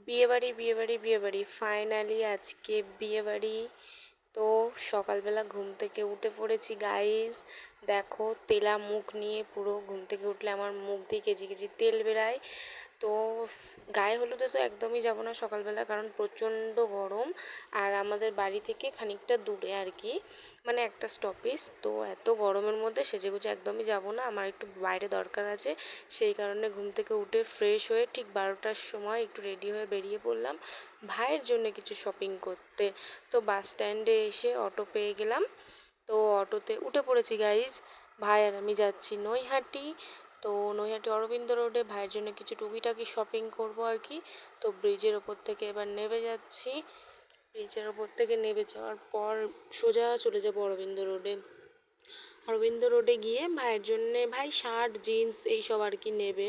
বিয়েবাড়ি বিয়েবাড়ি বিয়েবাড়ি ফাইনালি আজকে বিয়েবাড়ি। তো সকালবেলা ঘুম থেকে উঠে পড়েছি গাইস। দেখো তেলা মুখ নিয়ে পুরো ঘুম থেকে উঠলে আমার মুখ দিয়ে কেজি কেজি তেল বেরায়। তো গায়ে হলুদে তো একদমই যাব না সকালবেলা, কারণ প্রচণ্ড গরম। আর আমাদের বাড়ি থেকে খানিকটা দূরে আর কি, মানে একটা স্টপেজ। তো এত গরমের মধ্যে সেজেগুজে একদমই যাব না, আমার একটু বাইরে দরকার আছে। সেই কারণে ঘুম থেকে উঠে ফ্রেশ হয়ে ঠিক 12টার সময় একটু রেডি হয়ে বেরিয়ে পড়লাম ভাইয়ের জন্য কিছু শপিং করতে। তো বাস স্ট্যান্ডে এসে অটো পেয়ে গেলাম, তো অটোতে উঠে পড়েছি গাইজ। ভাই আর আমি যাচ্ছি নৈহাটি। তো নৈহাটি অরবিন্দ রোডে ভাইয়ের জন্য কিছু টুকিটাকি শপিং করব আর কি। তো ব্রিজের ওপর থেকে এবার নেমে যাচ্ছি। ব্রিজের ওপর থেকে নেমে যাওয়ার পর সোজা চলে যাবো অরবিন্দ রোডে। অরবিন্দ রোডে গিয়ে ভাইয়ের জন্যে, ভাই শার্ট জিন্স এইসব আর কি নেবে।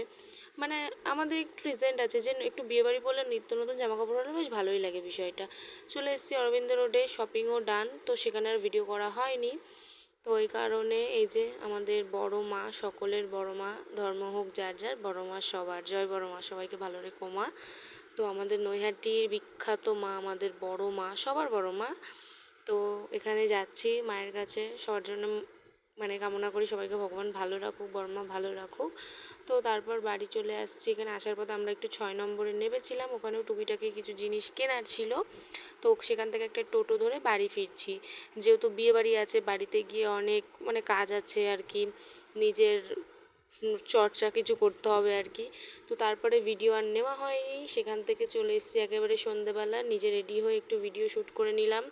মানে আমাদের একটু রিজেন্ট আছে যে একটু বিয়েবাড়ি বললে নিত্য নতুন জামা কাপড় হলে বেশ ভালোই লাগে বিষয়টা। চলে এসেছি অরবিন্দ রোডে, শপিংও ডান। তো সেখানে আর ভিডিও করা হয়নি। তো ওই কারণে এই যে আমাদের বড় মা, সকলের বড় মা, ধর্ম হোক যার যার, বড় মা সবার, জয় বড় মা, সবাইকে ভালো রেখো মা। তো আমাদের নৈহাটির বিখ্যাত মা, আমাদের বড় মা, সবার বড় মা। তো এখানে যাচ্ছি মায়ের কাছে সবার জন্য, মানে কামনা করি সবাইকে ভগবান ভালো রাখুক, বড়মা ভালো রাখুক। তো তারপর বাড়ি চলে আসছি। এখানে আসার পথে আমরা একটু 6 নম্বরে নেমেছিলাম, ওখানেও টুকিটাকি কিছু জিনিস কেনার ছিল। তো সেখান থেকে একটা টোটো ধরে বাড়ি ফিরছি। যেহেতু বিয়ে বাড়ি আছে, বাড়িতে গিয়ে অনেক মানে কাজ আছে আর কি, নিজের চর্চা কিছু করতে হবে আর কি। তো তারপরে ভিডিও আর নেওয়া হয়নি, সেখান থেকে চলে এসেছি একেবারে সন্ধেবেলা, নিজে রেডি হয়ে একটু ভিডিও শ্যুট করে নিলাম।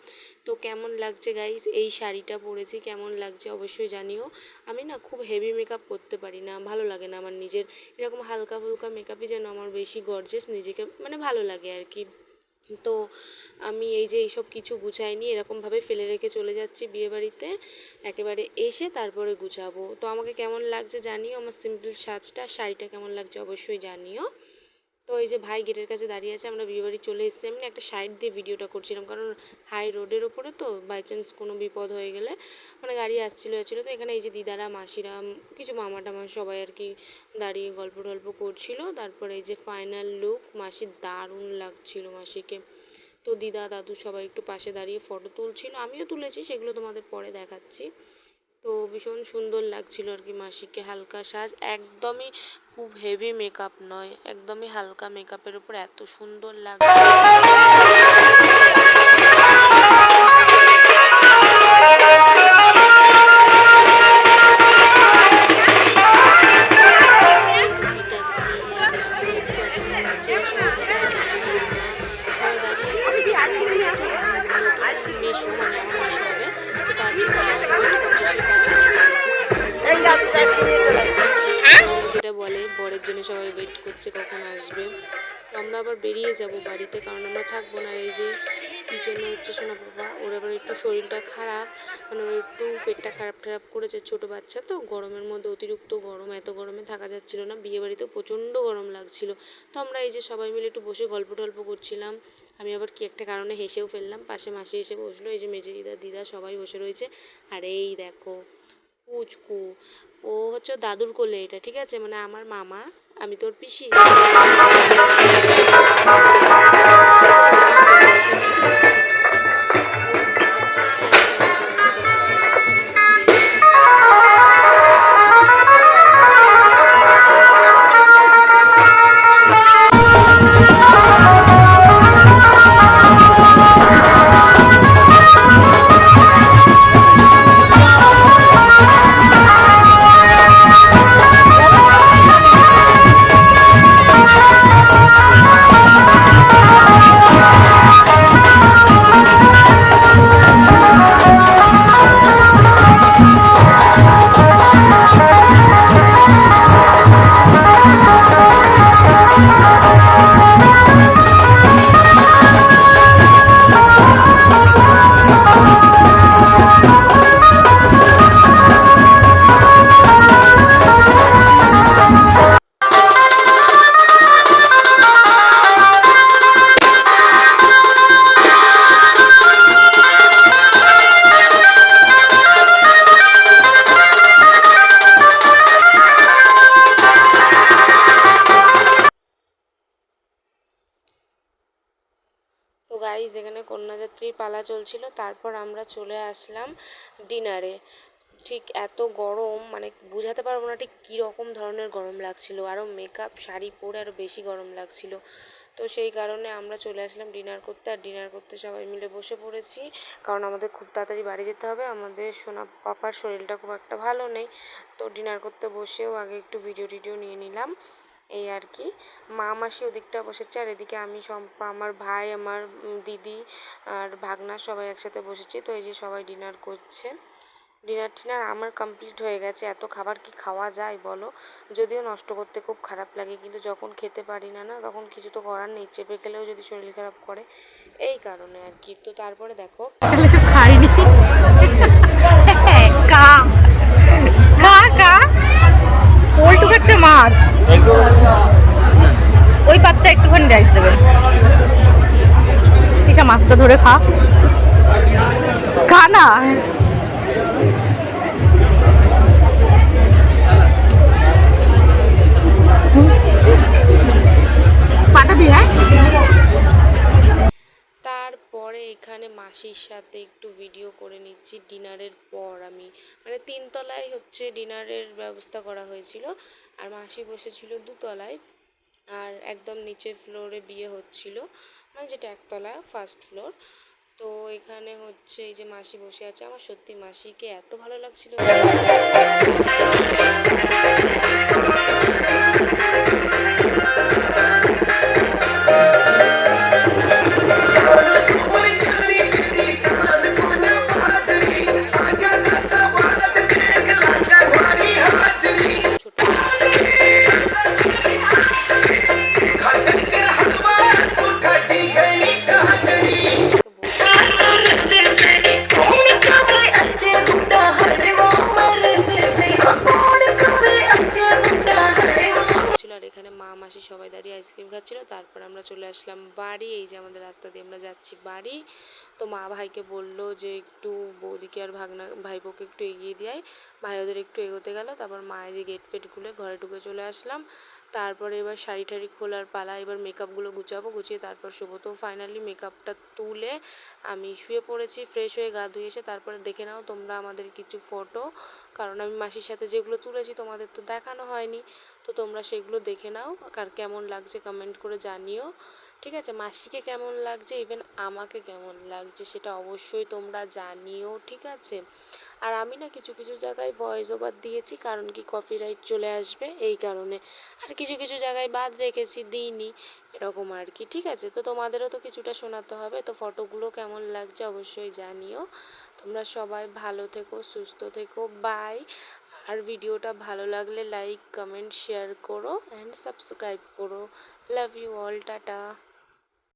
তো কেমন লাগছে গাইস, এই শাড়িটা পরেছি কেমন লাগছে অবশ্যই জানিও। আমি না খুব হেভি মেকআপ করতে পারি না, ভালো লাগে না আমার নিজের। এরকম হালকা ফুলকা মেকআপই যেন আমার বেশি গর্জিয়াস নিজেকে মানে ভালো লাগে আর কি। তো আমি এই যে এইসব কিছু গুছাইনি, এরকমভাবে ফেলে রেখে চলে যাচ্ছি বিয়েবাড়িতে। একেবারে এসে তারপরে গুছাবো। তো আমাকে কেমন লাগছে জানিও, আমার সিম্পল সাজটা, শাড়িটা কেমন লাগছে অবশ্যই জানিও। তো এই যে ভাই গেটের কাছে দাঁড়িয়ে আছে, আমরা বিয়েবাড়ি চলে এসেছি। এমনি একটা সাইড দিয়ে ভিডিওটা করছিলাম, কারণ হাই রোডের ওপরে তো বাই চান্স কোনো বিপদ হয়ে গেলে, মানে গাড়ি আসছিলো তো এখানে এই যে দিদারা, মাসিরা, কিছু মামা টামা সবাই আর কি দাঁড়িয়ে গল্প টল্প করছিল। তারপরে এই যে ফাইনাল লুক, মাসির দারুণ লাগছিল মাসিকে। তো দিদা দাদু সবাই একটু পাশে দাঁড়িয়ে ফটো তুলছিল, আমিও তুলেছি, সেগুলো তোমাদের পরে দেখাচ্ছি। তো ভীষণ সুন্দর লাগছিল আর কি মাসিকে, হালকা সাজ, একদমই খুব হেভি মেকআপ নয়, একদমই হালকা মেকআপের উপর এত সুন্দর লাগছে। সবাই দাঁড়িয়ে মেশো, মানে আমার মেশো হবে, তো তার জন্য যেটা বলে বরের জন্য সবাই ওয়েট করছে কখন আসবে। তো আমরা আবার বেরিয়ে যাব বাড়িতে, কারণ আমরা থাকবো না। এই যে পিছনে হচ্ছে সোনা বাবা, ওর আবার একটু শরীরটা খারাপ, মানে ওর একটু পেটটা খারাপ খারাপ করেছে, ছোটো বাচ্চা তো, গরমের মধ্যে অতিরিক্ত গরম, এত গরমে থাকা যাচ্ছিল না, বিয়ে বাড়িতে প্রচণ্ড গরম লাগছিল। তো আমরা এই যে সবাই মিলে একটু বসে গল্প টল্প করছিলাম। আমি আবার কি একটা কারণে হেসেও ফেললাম, পাশে মাসি এসে বসলো, এই যে মেজো দিদা দিদা সবাই বসে রয়েছে। আর এই দেখো পুচকু, ও হচ্ছে দাদুর কোলে, এটা ঠিক আছে, মানে আমার মামা, আমি তোর পিসি। গাইস এখানে কন্যাযাত্রীর পালা চলছিল, তারপর আমরা চলে আসলাম ডিনারে। ঠিক এত গরম মানে বোঝাতে পারবো না ঠিক কী রকম ধরনের গরম লাগছিল, আরও মেকআপ শাড়ি পরে আরও বেশি গরম লাগছিল। তো সেই কারণে আমরা চলে আসলাম ডিনার করতে, আর ডিনার করতে সবাই মিলে বসে পড়েছি, কারণ আমাদের খুব তাড়াতাড়ি বাড়ি যেতে হবে। আমাদের সোনা পাপার শরীরটা খুব একটা ভালো নেই, তো ডিনার করতে বসেও আগে একটু ভিডিও টিডিও নিয়ে নিলাম, এই আর কি। মা মাসি ওদিকটা বসেছে, আর এদিকে আমি শম্পা, আমার ভাই, আমার দিদি আর ভাগনা সবাই একসাথে বসেছি। তো এই যে সবাই ডিনার করছে। ডিনার টিনার আমার কমপ্লিট হয়ে গেছে। এত খাবার কি খাওয়া যায় বলো? যদিও নষ্ট করতে খুব খারাপ লাগে, কিন্তু যখন খেতে পারি না তখন কিছু তো করার নেই, চেপে খেলেও যদি শরীর খারাপ করে, এই কারণে আর কি। তো তারপরে দেখো খাইনি কা কা কা পোল্টু খাচ্ছে মাছ, ওই পাত্রে একটুখানি রাইস দেবেন। তিশা মাছটা ধরে খা, খা না। পাঠাবি? হ্যাঁ, তারপরে এখানে মাসির সাথে একটু ভিডিও করে নিচ্ছি ডিনারের পর। আমি মানে 3 তলায় হচ্ছে ডিনারের ব্যবস্থা করা হয়েছিল, আর মাসি বসেছিল 2 তলায়, আর একদম নিচের ফ্লোরে বিয়ে হচ্ছিল, মানে যেটা 1তলা ফার্স্ট ফ্লোর। তো এখানে হচ্ছে এই যে মাসি বসে আছে, আমার সত্যি মাসিকে এত ভালো লাগছিল। আর এখানে মা মাসি সবাই দাঁড়িয়ে আইসক্রিম খাচ্ছিল। তারপর আমরা চলে আসলাম বাড়ি, এই যে আমাদের রাস্তা দিয়ে আমরা যাচ্ছি বাড়ি। তো মা ভাইকে বললো যে একটু বৌদিকে আর ভাইপোকে একটু এগিয়ে দেয়, ভাই ওদের একটু এগোতে গেল। তারপর মায়ে যে গেট ফেট খুলে ঘরে ঢুকে চলে আসলাম। তারপরে এবার শাড়ি টাড়ি খোলার পালা, এবার মেকআপগুলো গুছাবো, গুছিয়ে তারপর শুবো। তো ফাইনালি মেকআপটা তুলে আমি শুয়ে পড়েছি, ফ্রেশ হয়ে গা ধুয়ে এসে। তারপরে দেখে নাও তোমরা আমাদের কিছু ফটো, কারণ আমি মাসির সাথে যেগুলো তুলেছি তোমাদের তো দেখানো হয়নি, তো তোমরা সেগুলো দেখে নাও। কার কেমন লাগছে কমেন্ট করে জানিও, ঠিক আছে? মাসিকে কেমন লাগছে, ইভেন আমাকে কেমন লাগছে সেটা অবশ্যই তোমরা জানিও, ঠিক আছে? আর আমি না কিছু কিছু জায়গায় ভয়েস ওভার দিয়েছি, কারণ কি কপিরাইট চলে আসবে এই কারণে। আর কিছু কিছু জায়গায় বাদ রেখেছি, দিইনি, এরকম আর কি, ঠিক আছে? তো তোমাদেরও তো কিছুটা শোনাতে হবে। তো ফটোগুলো কেমন লাগছে অবশ্যই জানিও। তোমরা সবাই ভালো থেকো, সুস্থ থেকো, বাই। আর ভিডিওটা ভালো লাগলে লাইক কমেন্ট শেয়ার করো অ্যান্ড সাবস্ক্রাইব করো। Love you all, tata.